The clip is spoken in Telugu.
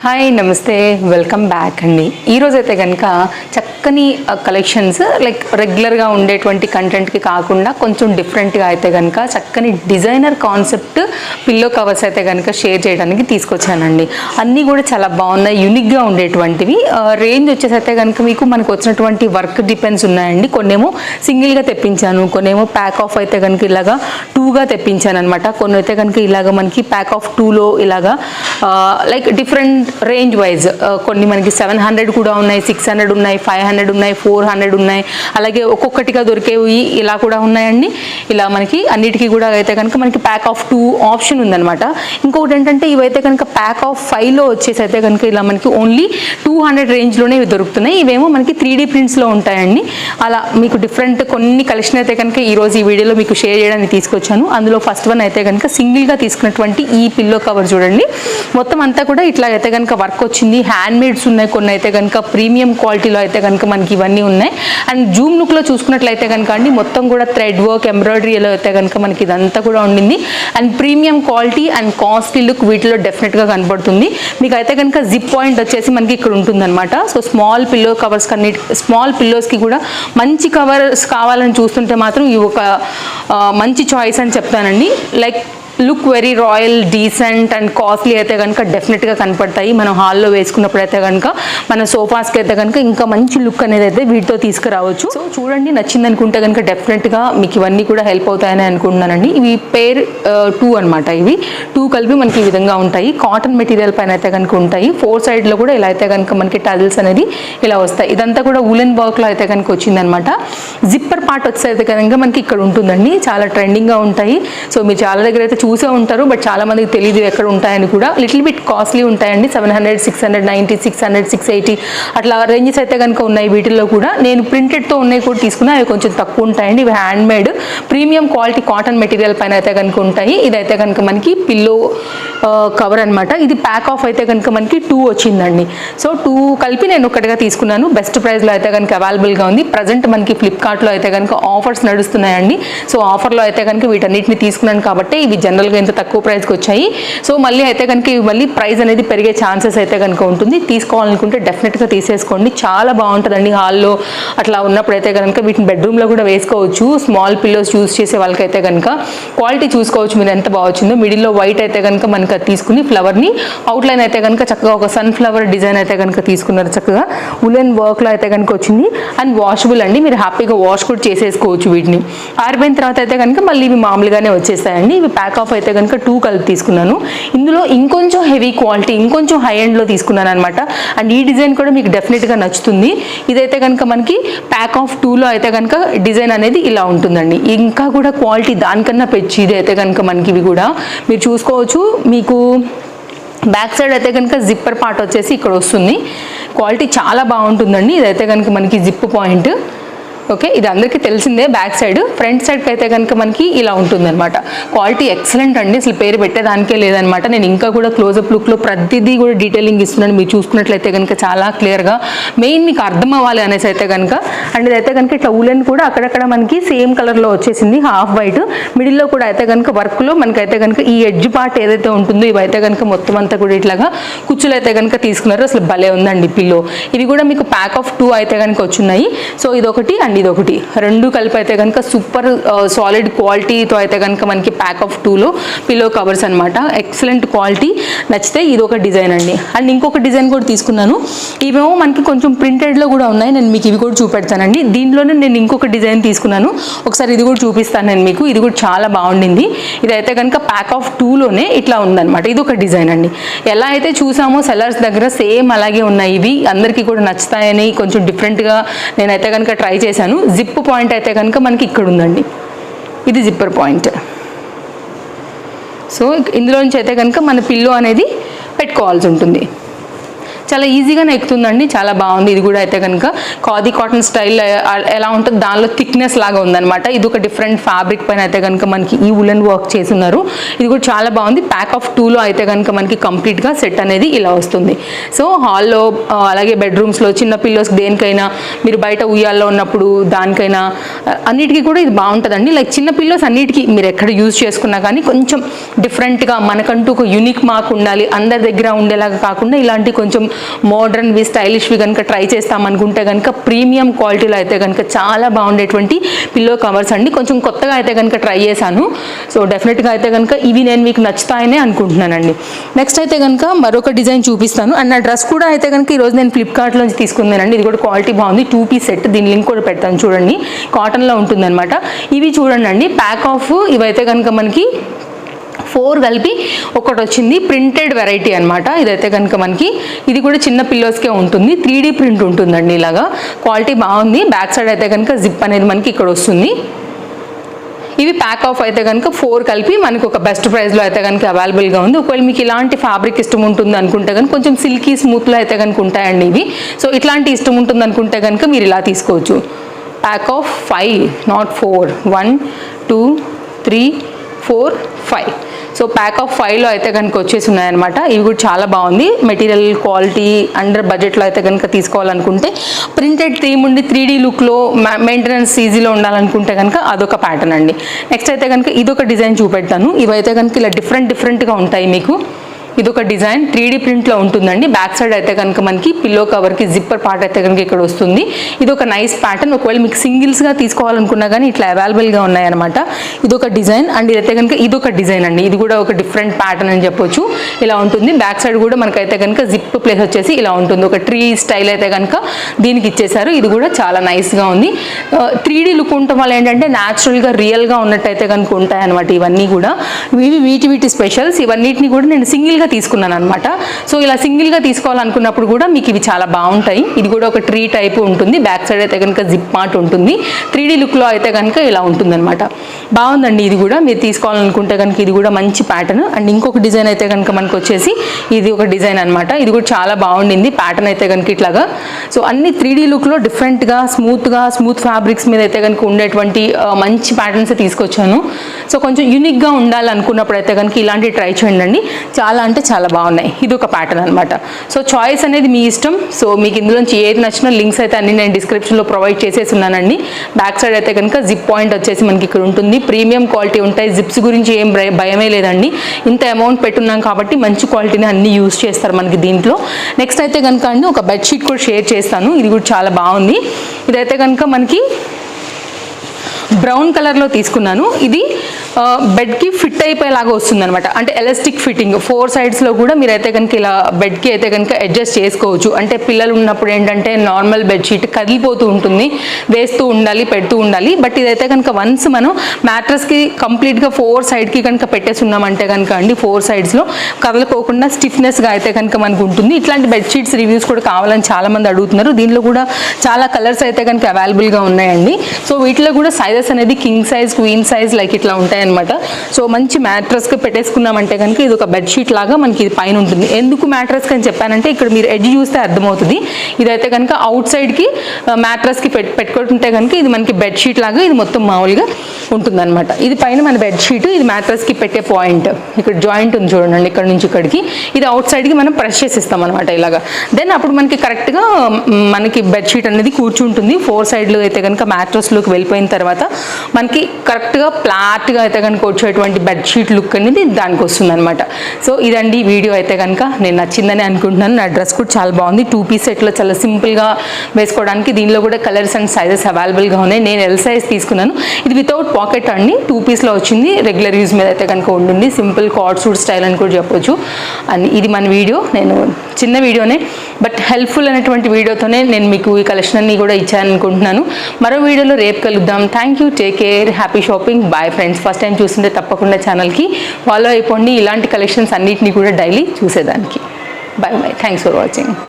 హాయ్ నమస్తే వెల్కమ్ బ్యాక్ అండి. ఈరోజు అయితే కనుక చక్కని కలెక్షన్స్ లైక్ రెగ్యులర్గా ఉండేటువంటి కంటెంట్కి కాకుండా కొంచెం డిఫరెంట్గా అయితే కనుక చక్కని డిజైనర్ కాన్సెప్ట్ పిల్లో కవర్స్ అయితే కనుక షేర్ చేయడానికి తీసుకొచ్చానండి. అన్నీ కూడా చాలా బాగున్నాయి, యూనిక్గా ఉండేటువంటివి. రేంజ్ వచ్చేసి అయితే కనుక మనకు వచ్చినటువంటి వర్క్ డిపెండ్స్ ఉన్నాయండి. కొన్నేమో సింగిల్గా తెప్పించాను, కొన్నేమో ప్యాక్ ఆఫ్ అయితే కనుక ఇలాగా టూగా తెప్పించాను అనమాట. కొన్ని అయితే కనుక ఇలాగ మనకి ప్యాక్ ఆఫ్ టూలో ఇలాగా లైక్ డిఫరెంట్ రేంజ్ వైజ్ కొన్ని మనకి 700 కూడా ఉన్నాయి, 600 ఉన్నాయి, 500 ఉన్నాయి, 400 ఉన్నాయి. అలాగే ఒక్కొక్కటిగా దొరికేవి ఇలా కూడా ఉన్నాయండి. ఇలా మనకి అన్నిటికీ కూడా అయితే కనుక మనకి ప్యాక్ ఆఫ్ 2 ఆప్షన్ ఉందన్నమాట. ఇంకొకటి ఏంటంటే ఇవైతే కనుక ప్యాక్ ఆఫ్ 5లో వచ్చేసి అయితే కనుక ఇలా మనకి ఓన్లీ 200 రేంజ్లోనే ఇవి దొరుకుతున్నాయి. ఇవేమో మనకి 3D ప్రింట్స్లో ఉంటాయండి. అలా మీకు డిఫరెంట్ కొన్ని కలెక్షన్ అయితే కనుక ఈరోజు ఈ వీడియోలో మీకు షేర్ చేయడానికి తీసుకొచ్చాను. అందులో ఫస్ట్ వన్ అయితే కనుక సింగిల్గా తీసుకున్నటువంటి ఈ పిల్లో కవర్ చూడండి. మొత్తం అంతా కూడా ఇట్లా అయితే కనుక వర్క్ వచ్చింది. హ్యాండ్ మేడ్స్ ఉన్నాయి, కొన్ని అయితే కనుక ప్రీమియం క్వాలిటీలో అయితే కనుక మనకి ఇవన్నీ ఉన్నాయి. అండ్ జూమ్ లుక్లో చూసుకున్నట్లయితే కనుక అండి మొత్తం కూడా థ్రెడ్ వర్క్ ఎంబ్రాయిడరీలో అయితే కనుక మనకి ఇదంతా కూడా ఉండింది. And premium quality and costly look వీటిలో డెఫినెట్గా కనబడుతుంది. మీకు అయితే కనుక జిప్ పాయింట్ వచ్చేసి మనకి ఇక్కడ ఉంటుందన్నమాట. సో స్మాల్ పిల్లో కవర్స్ కన్నీ స్మాల్ పిల్లోస్కి కూడా మంచి కవర్స్ కావాలని చూస్తుంటే మాత్రం ఇవి ఒక మంచి చాయిస్ అని చెప్తానండి. Like look very royal, decent and costly అయితే కనుక డెఫినెట్గా కనపడతాయి. మనం హాల్లో వేసుకున్నప్పుడు అయితే కనుక మన సోఫాస్కి అయితే కనుక ఇంకా మంచి లుక్ అనేది అయితే వీటితో తీసుకురావచ్చు. సో చూడండి, నచ్చింది అనుకుంటే కనుక డెఫినెట్గా మీకు ఇవన్నీ కూడా హెల్ప్ అవుతాయని అనుకుంటున్నానండి. ఇవి పేర్ 2 అనమాట. ఇవి 2 కలిపి మనకి ఈ విధంగా ఉంటాయి. కాటన్ మెటీరియల్ పైన అయితే కనుక ఉంటాయి. 4 సైడ్లో కూడా ఇలా అయితే కనుక మనకి టజిల్స్ అనేది ఇలా వస్తాయి. ఇదంతా కూడా ఉలెన్ వర్క్లో అయితే కనుక వచ్చిందనమాట. జిప్పర్ పార్ట్ వచ్చి అయితే కనుక మనకి ఇక్కడ ఉంటుందండి. చాలా ట్రెండింగ్గా ఉంటాయి. సో మీరు చాలా దగ్గర అయితే చూసే ఉంటారు, బట్ చాలా మందికి తెలియదు ఎక్కడ ఉంటాయని కూడా. లిటిల్ బిట్ కాస్ట్లీ ఉంటాయండి. 700, 690, 600, 680 అట్లా రేంజెస్ అయితే కనుక ఉన్నాయి. వీటిల్లో కూడా నేను ప్రింటెడ్తో ఉన్నాయి కూడా తీసుకున్నా, అవి కొంచెం తక్కువ ఉంటాయండి. ఇవి hand made premium quality cotton material పైన అయితే కనుక ఉంటాయి. ఇదైతే కనుక మనకి పిల్లో కవర్ అనమాట. ఇది ప్యాక్ ఆఫ్ అయితే కనుక మనకి 2 వచ్చిందండి. సో 2 కలిపి నేను ఒకటిగా తీసుకున్నాను. బెస్ట్ ప్రైస్లో అయితే కనుక అవైలబుల్గా ఉంది. ప్రజెంట్ మనకి ఫ్లిప్కార్ట్లో అయితే కనుక ఆఫర్స్ నడుస్తున్నాయండి. సో ఆఫర్లో అయితే కనుక వీటన్నిటిని తీసుకున్నాను కాబట్టి ఇవి జనరల్గా ఇంత తక్కువ ప్రైస్కి వచ్చాయి. సో మళ్ళీ అయితే కనుక ఇవి మళ్ళీ ప్రైస్ అనేది పెరిగే ఛాన్సెస్ అయితే కనుక ఉంటుంది. తీసుకోవాలనుకుంటే డెఫినెట్గా తీసేసుకోండి. చాలా బాగుంటుందండి. హాల్లో అట్లా ఉన్నప్పుడు అయితే కనుక వీటిని బెడ్రూమ్లో కూడా వేసుకోవచ్చు. స్మాల్ పిల్లోస్ యూస్ చేసే వాళ్ళకైతే కనుక క్వాలిటీ చూసుకోవచ్చు మీరు ఎంత బాగా వచ్చిందో. మిడిల్లో వైట్ అయితే కనుక మనకి తీసుకుని ఫ్లవర్ని అవుట్లైన్ అయితే కనుక చక్కగా ఒక సన్ఫ్లవర్ డిజైన్ అయితే కనుక తీసుకున్నారు. చక్కగా ఉలెన్ వర్క్లో అయితే కనుక వచ్చింది. అండ్ వాషబుల్ అండి, మీరు హ్యాపీగా వాష్ కూడా చేసేసుకోవచ్చు. వీటిని ఆరిపోయిన తర్వాత అయితే కనుక మళ్ళీ ఇవి మామూలుగానే వచ్చేస్తాయండి. ఇవి ప్యాక్ ఆఫ్ అయితే కనుక 2 కలిపి తీసుకున్నాను. ఇందులో ఇంకొంచెం హెవీ క్వాలిటీ, ఇంకొంచెం హై ఎండ్లో తీసుకున్నాను అనమాట. అండ్ ఈ డిజైన్ కూడా మీకు డెఫినెట్గా నచ్చుతుంది. ఇదైతే కనుక మనకి ప్యాక్ ఆఫ్ 2లో అయితే కనుక డిజైన్ అనేది ఇలా ఉంటుందండి. ఇంకా కూడా క్వాలిటీ దానికన్నా పెంచి ఇది అయితే కనుక మనకి ఇవి కూడా మీరు చూసుకోవచ్చు. మీకు బ్యాక్ సైడ్ అయితే కనుక జిప్పర్ పార్ట్ వచ్చేసి ఇక్కడ వస్తుంది. క్వాలిటీ చాలా బాగుంటుందండి. ఇదైతే కనుక మనకి జిప్ పాయింట్. ఓకే, ఇది అందరికీ తెలిసిందే. బ్యాక్ సైడ్, ఫ్రంట్ సైడ్కి అయితే కనుక మనకి ఇలా ఉంటుందన్నమాట. క్వాలిటీ ఎక్సలెంట్ అండి, అసలు పేరు పెట్టేదానికే లేదనమాట. నేను ఇంకా కూడా క్లోజప్ లుక్లో ప్రతిదీ కూడా డీటెయిలింగ్ ఇస్తున్నాను. మీరు చూసుకున్నట్లయితే కనుక చాలా క్లియర్గా మెయిన్ మీకు అర్థం అవ్వాలి అనేసి అయితే కనుక. అండ్ ఇదైతే కనుక ఇట్లా ఉలెన్ కూడా అక్కడక్కడ మనకి సేమ్ కలర్లో వచ్చేసింది, హాఫ్ వైట్. మిడిల్లో కూడా అయితే కనుక వర్క్లో మనకైతే కనుక ఈ ఎడ్జ్ పార్ట్ ఏదైతే ఉంటుందో ఇవైతే కనుక మొత్తం అంతా కూడా ఇట్లాగా కుచ్చులు అయితే కనుక తీసుకున్నారు. అసలు భలే ఉందండి పిల్లో. ఇవి కూడా మీకు ప్యాక్ ఆఫ్ 2 అయితే కనుక వచ్చున్నాయి. సో ఇదొకటి అండ్ ఇదొకటి, 2 కలిపి అయితే కనుక సూపర్ సాలిడ్ క్వాలిటీతో అయితే కనుక మనకి ప్యాక్ ఆఫ్ 2లో పిల్లో కవర్స్ అనమాట. Excellent quality. నచ్చితే ఇది ఒక డిజైన్ అండి. అండ్ ఇంకొక డిజైన్ కూడా తీసుకున్నాను. ఇవేమో మనకి కొంచెం ప్రింటెడ్లో కూడా ఉన్నాయి. నేను మీకు ఇవి కూడా చూపెడతానండి. దీంట్లోనే నేను ఇంకొక డిజైన్ తీసుకున్నాను. ఒకసారి ఇది కూడా చూపిస్తాను నేను మీకు. ఇది కూడా చాలా బాగుండింది. ఇదైతే కనుక ప్యాక్ ఆఫ్ 2లోనే ఇట్లా ఉందన్నమాట. ఇది ఒక డిజైన్ అండి. ఎలా అయితే చూసామో సెల్లర్స్ దగ్గర సేమ్ అలాగే ఉన్నాయి. ఇవి అందరికీ కూడా నచ్చుతాయని కొంచెం డిఫరెంట్గా నేనైతే కనుక ట్రై చేశాను. జిప్ పాయింట్ అయితే కనుక మనకి ఇక్కడ ఉందండి. ఇది జిప్పర్ పాయింట్. సో ఇందులోంచి అయితే కనుక మన పిల్లో అనేది పెట్టుకోవాల్సి ఉంటుంది. చాలా ఈజీగానే ఎక్కుతుందండి, చాలా బాగుంది. ఇది కూడా అయితే కనుక ఖాదీ కాటన్ స్టైల్ ఎలా ఉంటుంది దానిలో థిక్నెస్ లాగా ఉందన్నమాట. ఇది ఒక డిఫరెంట్ ఫ్యాబ్రిక్ పైన అయితే కనుక మనకి ఈ వులెన్ వర్క్ చేస్తున్నారు. ఇది కూడా చాలా బాగుంది. ప్యాక్ ఆఫ్ 2లో అయితే కనుక మనకి కంప్లీట్గా సెట్ అనేది ఇలా వస్తుంది. సో హాల్లో అలాగే బెడ్రూమ్స్లో చిన్న పిల్లోస్ దేనికైనా, మీరు బయట ఉయ్యాల్లో ఉన్నప్పుడు దానికైనా అన్నిటికీ కూడా ఇది బాగుంటుందండి. లైక్ చిన్న పిల్లోస్ అన్నిటికీ మీరు ఎక్కడ యూజ్ చేసుకున్నా కానీ కొంచెం డిఫరెంట్గా మనకంటూ ఒక యూనిక్ మార్క్ ఉండాలి, అందరి దగ్గర ఉండేలాగా కాకుండా ఇలాంటి కొంచెం మోడర్న్వి స్టైలిష్వి కనుక ట్రై చేస్తామనుకుంటే కనుక ప్రీమియం క్వాలిటీలో అయితే కనుక చాలా బాగుండేటువంటి పిల్లో కవర్స్ అండి. కొంచెం కొత్తగా అయితే కనుక ట్రై చేశాను. సో డెఫినెట్గా అయితే కనుక ఇవి నేను మీకు నచ్చుతాయనే అనుకుంటున్నానండి. నెక్స్ట్ అయితే కనుక మరొక డిజైన్ చూపిస్తాను. అండ్ నా డ్రెస్ కూడా అయితే కనుక ఈరోజు నేను ఫ్లిప్కార్ట్లోంచి తీసుకున్నానండి. ఇది కూడా క్వాలిటీ బాగుంది. 2 పీస్ సెట్, దీని లింక్ కూడా పెడతాను చూడండి. కాటన్లో ఉంటుందన్నమాట. ఇవి చూడండి అండి, ప్యాక్ ఆఫ్ ఇవైతే కనుక మనకి 4 కలిపి ఒకటి వచ్చింది. ప్రింటెడ్ వెరైటీ అనమాట. ఇదైతే కనుక మనకి ఇది కూడా చిన్న పిల్లోస్కే ఉంటుంది. 3D ప్రింట్ ఉంటుందండి. ఇలాగా క్వాలిటీ బాగుంది. బ్యాక్ సైడ్ అయితే కనుక జిప్ అనేది మనకి ఇక్కడ వస్తుంది. ఇవి ప్యాక్ ఆఫ్ అయితే కనుక 4 కలిపి మనకు ఒక బెస్ట్ ప్రైస్లో అయితే కనుక అవైలబుల్గా ఉంది. ఒకవేళ మీకు ఇలాంటి ఫ్యాబ్రిక్ ఇష్టం ఉంటుంది అనుకుంటే కనుక కొంచెం సిల్కీ స్మూత్లో అయితే కనుక ఉంటాయండి ఇవి. సో ఇట్లాంటి ఇష్టం ఉంటుంది అనుకుంటే కనుక మీరు ఇలా తీసుకోవచ్చు. Pack of 5, not 4, 1, 2, 3, 4, 5. So pack of 5లో అయితే కనుక వచ్చేసి ఉన్నాయన్నమాట. ఇవి కూడా చాలా బాగుంది. మెటీరియల్ క్వాలిటీ అండర్ బడ్జెట్లో అయితే కనుక తీసుకోవాలనుకుంటే, ప్రింటెడ్ థీమ్ ఉండి 3D లుక్లో మెయింటెనెన్స్ ఈజీలో ఉండాలనుకుంటే కనుక అదొక ప్యాటర్న్ అండి. నెక్స్ట్ అయితే కనుక ఇదొక డిజైన్ చూపెడతాను. ఇవైతే కనుక ఇలా డిఫరెంట్గా ఉంటాయి మీకు. ఇదొక డిజైన్ 3D ప్రింట్లో ఉంటుందండి. బ్యాక్ సైడ్ అయితే కనుక మనకి పిల్లో కవర్కి జిప్పర్ పార్ట్ అయితే కనుక ఇక్కడ వస్తుంది. ఇది ఒక నైస్ ప్యాటర్న్. ఒకవేళ మీకు సింగిల్స్గా తీసుకోవాలనుకున్నా కానీ ఇట్లా అవైలబుల్గా ఉన్నాయన్నమాట. ఇదొక డిజైన్. అండ్ ఇదైతే కనుక ఇదొక డిజైన్ అండి. ఇది కూడా ఒక డిఫరెంట్ ప్యాటర్న్ అని చెప్పొచ్చు. ఇలా ఉంటుంది. బ్యాక్ సైడ్ కూడా మనకైతే కనుక జిప్ ప్లేస్ వచ్చేసి ఇలా ఉంటుంది. ఒక ట్రీ స్టైల్ అయితే కనుక దీనికి ఇచ్చేసారు. ఇది కూడా చాలా నైస్గా ఉంది. 3D లుక్ ఉండటం వల్ల ఏంటంటే న్యాచురల్గా రియల్గా ఉన్నట్టయితే కనుక ఉంటాయన్నమాట. ఇవన్నీ కూడా వీటి స్పెషల్స్. ఇవన్నిటిని కూడా నేను సింగిల్గా తీసుకున్నాను అనమాట. సో ఇలా సింగిల్గా తీసుకోవాలనుకున్నప్పుడు కూడా మీకు ఇవి చాలా బాగుంటాయి. ఇది కూడా ఒక ట్రీ టైప్ ఉంటుంది. బ్యాక్ సైడ్ అయితే కనుక జిప్ మార్ట్ ఉంటుంది. 3D లుక్లో అయితే కనుక ఇలా ఉంటుందన్నమాట. బాగుందండి. ఇది కూడా మీరు తీసుకోవాలనుకుంటే కనుక ఇది కూడా మంచి ప్యాటర్న్. అండ్ ఇంకొక డిజైన్ అయితే కనుక మనకు వచ్చేసి ఇది ఒక డిజైన్ అనమాట. ఇది కూడా చాలా బాగుండింది. ప్యాటర్న్ అయితే కనుక ఇట్లాగా. సో అన్ని 3D లుక్లో డిఫరెంట్గా స్మూత్ ఫ్యాబ్రిక్స్ మీద అయితే కనుక ఉండేటువంటి మంచి ప్యాటర్న్స్ తీసుకొచ్చాను. సో కొంచెం యూనిక్గా ఉండాలనుకున్నప్పుడు అయితే కనుక ఇలాంటివి ట్రై చేయండి. చాలా అంటే చాలా బాగున్నాయి. ఇది ఒక ప్యాటర్న్ అనమాట. సో చాయిస్ అనేది మీ ఇష్టం. సో మీకు ఇందులోంచి ఏది నచ్చినా లింక్స్ అయితే అన్ని నేను డిస్క్రిప్షన్లో ప్రొవైడ్ చేసేసి ఉన్నానండి. బ్యాక్ సైడ్ అయితే కనుక జిప్ పాయింట్ వచ్చేసి మనకి ఇక్కడ ఉంటుంది. ప్రీమియం క్వాలిటీ ఉంటాయి. జిప్స్ గురించి ఏం భయమే లేదండి. ఇంత అమౌంట్ పెట్టున్నాం కాబట్టి మంచి క్వాలిటీని అన్ని యూజ్ చేస్తారు మనకి దీంట్లో. నెక్స్ట్ అయితే కనుక అండి ఒక బెడ్షీట్ కూడా షేర్ చేస్తాను. ఇది కూడా చాలా బాగుంది. ఇదైతే కనుక మనకి బ్రౌన్ కలర్లో తీసుకున్నాను. ఇది బెడ్కి ఫిట్ అయిపోయేలాగా వస్తుంది అనమాట. అంటే ఎలాస్టిక్ ఫిట్టింగ్ 4 సైడ్స్లో కూడా మీరైతే కనుక ఇలా బెడ్కి అయితే కనుక అడ్జస్ట్ చేసుకోవచ్చు. అంటే పిల్లలు ఉన్నప్పుడు ఏంటంటే నార్మల్ బెడ్షీట్ కదిలిపోతూ ఉంటుంది, వేస్తూ ఉండాలి, పెడుతూ ఉండాలి. బట్ ఇదైతే కనుక వన్స్ మనం మ్యాట్రస్కి కంప్లీట్గా 4 సైడ్కి కనుక పెట్టేసి ఉన్నామంటే కనుక అండి 4 సైడ్స్లో కదలిపోకుండా స్టిఫ్నెస్గా అయితే కనుక మనకు ఉంటుంది. ఇట్లాంటి బెడ్షీట్స్ రివ్యూస్ కూడా కావాలని చాలామంది అడుగుతున్నారు. దీనిలో కూడా చాలా కలర్స్ అయితే కనుక అవైలబుల్గా ఉన్నాయండి. సో వీటిలో కూడా సైజెస్ అనేది king size, queen size like ఇట్లా ఉంటాయన్నమాట. సో మంచి మ్యాట్రస్కి పెట్టేసుకున్నామంటే కనుక ఇది ఒక బెడ్షీట్ లాగా మనకి ఇది పైన ఉంటుంది. ఎందుకు మ్యాట్రస్కి అని చెప్పానంటే ఇక్కడ మీరు ఎడ్జ్ చూస్తే అర్థమవుతుంది. ఇదైతే కనుక అవుట్ సైడ్కి మ్యాట్రస్కి పెట్టుకుంటే కనుక ఇది మనకి బెడ్షీట్ లాగా ఇది మొత్తం మామూలుగా ఉంటుందన్నమాట. ఇది పైన మన బెడ్షీట్, ఇది మ్యాట్రస్కి పెట్టే పాయింట్. ఇక్కడ జాయింట్ ఉంది చూడండి, ఇక్కడ నుంచి ఇక్కడికి. ఇది అవుట్ సైడ్కి మనం ప్రెస్ చేసిస్తాం అనమాట ఇలాగా. దెన్ అప్పుడు మనకి కరెక్ట్గా మనకి బెడ్షీట్ అనేది కూర్చుంటుంది. 4 సైడ్లు అయితే కనుక మ్యాట్రస్లోకి వెళ్ళిపోయిన తర్వాత మనకి కరెక్ట్గా ఫ్లాట్గా అయితే కనుక వచ్చేటువంటి బెడ్షీట్ లుక్ అనేది దానికి వస్తుంది అనమాట. సో ఇదండి వీడియో అయితే కనుక నేను నచ్చిందని అనుకుంటున్నాను. నా డ్రెస్ కూడా చాలా బాగుంది. 2 పీస్ సెట్లో చాలా సింపుల్గా వేసుకోవడానికి. దీనిలో కూడా కలర్స్ అండ్ సైజెస్ అవైలబుల్గా ఉన్నాయి. నేను ఎల్ సైజ్ తీసుకున్నాను. ఇది వితౌట్ పాకెట్ అండి. 2 పీస్లో వచ్చింది. రెగ్యులర్ యూజ్ మీద అయితే కనుక ఉండండి. సింపుల్ కార్డ్ సూట్ స్టైల్ అని కూడా చెప్పొచ్చు. అండ్ ఇది మన వీడియో. నేను చిన్న వీడియోనే బట్ హెల్ప్ఫుల్ అనేటువంటి వీడియోతోనే నేను మీకు ఈ కలెక్షన్ అన్ని కూడా ఇచ్చాను అనుకుంటున్నాను. మరో వీడియోలో రేపు కలుద్దాం. Thank you. Take care. Happy shopping. Bye friends. First time చూస్తుంటే తప్పకుండా ఛానల్కి ఫాలో అయిపోండి. ఇలాంటి కలెక్షన్స్ అన్నిటిని కూడా డైలీ చూసేదానికి. Bye bye. Thanks for watching.